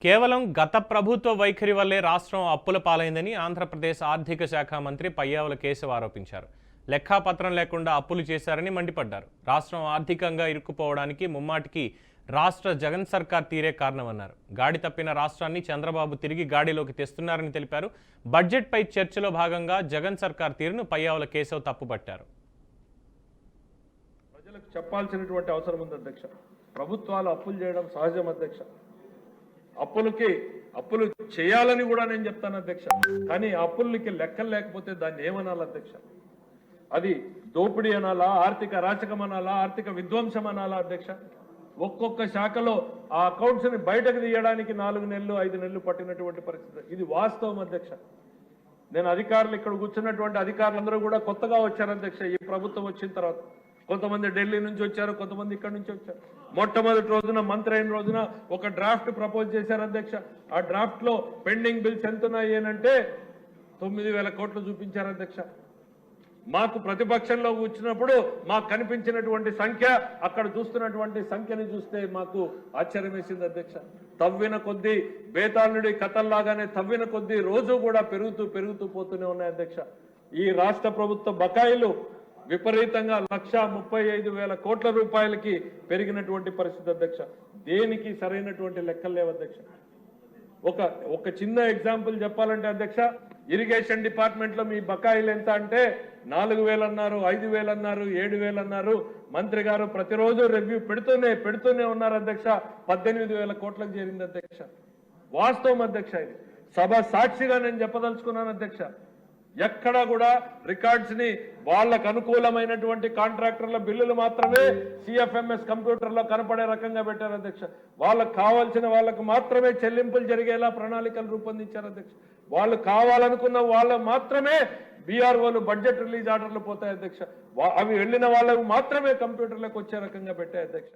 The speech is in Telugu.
కేవలం గత ప్రభుత్వ వైఖరి వల్లే రాష్ట్రం అప్పుల పాలైందని ఆంధ్రప్రదేశ్ ఆర్థిక శాఖ మంత్రి పయ్యావుల కేశవ్ ఆరోపించారు. లెక్కాపత్రం లేకుండా అప్పులు చేశారని మండిపడ్డారు. రాష్ట్రం ఆర్థికంగా ఇరుక్కుపోవడానికి ముమ్మాటికి రాష్ట్ర జగన్ సర్కార్ తీరే కారణమన్నారు. గాడి తప్పిన రాష్ట్రాన్ని చంద్రబాబు తిరిగి గాడిలోకి తెస్తున్నారని తెలిపారు. బడ్జెట్పై చర్చలో భాగంగా జగన్ సర్కార్ తీరును పయ్యావుల కేశవ్ తప్పుపట్టారు. ప్రజలకు చెప్పాల్సినటువంటి అవసరం ఉంది అధ్యక్ష. ప్రభుత్వాలు అప్పులు చేయడం సహజం అధ్యక్ష. అప్పులు చేయాలని కూడా నేను చెప్తాను అధ్యక్ష. కానీ అప్పులకి లెక్కలు లేకపోతే దాన్ని ఏమనాలి అధ్యక్ష? అది దోపిడీ అనాలా, ఆర్థిక అరాచకం అనాలా, ఆర్థిక విధ్వంసం అనాలా అధ్యక్ష? ఒక్కొక్క శాఖలో ఆ అకౌంట్స్ ని బయటకు తీయడానికి 4 నెలలు 5 నెలలు పట్టినటువంటి పరిస్థితి. ఇది వాస్తవం అధ్యక్ష. నేను అధికారులు ఇక్కడ కూర్చున్నటువంటి అధికారులందరూ కూడా కొత్తగా వచ్చారు అధ్యక్ష. ఈ ప్రభుత్వం వచ్చిన తర్వాత కొంతమంది ఢిల్లీ నుంచి వచ్చారు, కొంతమంది ఇక్కడ నుంచి వచ్చారు. మొట్టమొదటి రోజున మంత్రి అయిన రోజున ఒక డ్రాఫ్ట్ ప్రపోజ్ చేశారు అధ్యక్ష. ఆ డ్రాఫ్ట్ లో పెండింగ్ బిల్స్ ఎంత ఉన్నాయి అంటే 9,000 కోట్లు చూపించారు అధ్యక్ష. మాకు ప్రతిపక్షంలో కూర్చున్నప్పుడు మాకు కనిపించినటువంటి సంఖ్య, అక్కడ చూస్తున్నటువంటి సంఖ్యని చూస్తే మాకు ఆశ్చర్యం వేసింది అధ్యక్ష. తవ్విన కొద్దీ బేతాళుడి కథల్లాగానే తవ్విన కొద్దీ రోజు కూడా పెరుగుతూ పోతూనే ఉన్నాయి అధ్యక్ష. ఈ రాష్ట్ర ప్రభుత్వ బకాయిలు విపరీతంగా 1,35,000 కోట్ల రూపాయలకి పెరిగినటువంటి పరిస్థితి అధ్యక్ష. దేనికి సరైనటువంటి లెక్కలు లేవు అధ్యక్ష. ఒక చిన్న ఎగ్జాంపుల్ చెప్పాలంటే అధ్యక్ష, ఇరిగేషన్ డిపార్ట్మెంట్ లో మీ బకాయిలు ఎంత అంటే 4,000 అన్నారు, 5,000 అన్నారు, 7,000 అన్నారు. మంత్రి గారు ప్రతిరోజు రివ్యూ పెడుతూనే ఉన్నారు అధ్యక్ష. 18,000 కోట్లకు చేరింది అధ్యక్ష. వాస్తవం అధ్యక్ష. ఇది సభ సాక్షిగా నేను చెప్పదలుచుకున్నాను అధ్యక్ష. ఎక్కడా కూడా రికార్డ్స్ ని వాళ్ళకు అనుకూలమైనటువంటి కాంట్రాక్టర్ల బిల్లులు మాత్రమే సిఎఫ్ఎంఎస్ కంప్యూటర్లో కనపడే రకంగా పెట్టారు అధ్యక్ష. వాళ్ళకు కావాల్సిన వాళ్ళకు మాత్రమే చెల్లింపులు జరిగేలా ప్రణాళికలు రూపొందించారు అధ్యక్ష. వాళ్ళు కావాలనుకున్న వాళ్ళకు మాత్రమే బీఆర్ఓలు బడ్జెట్ రిలీజ్ ఆర్డర్లు పోతాయి అధ్యక్ష. అవి వెళ్ళిన వాళ్ళకు మాత్రమే కంప్యూటర్లకు వచ్చే రకంగా పెట్టాయి అధ్యక్ష.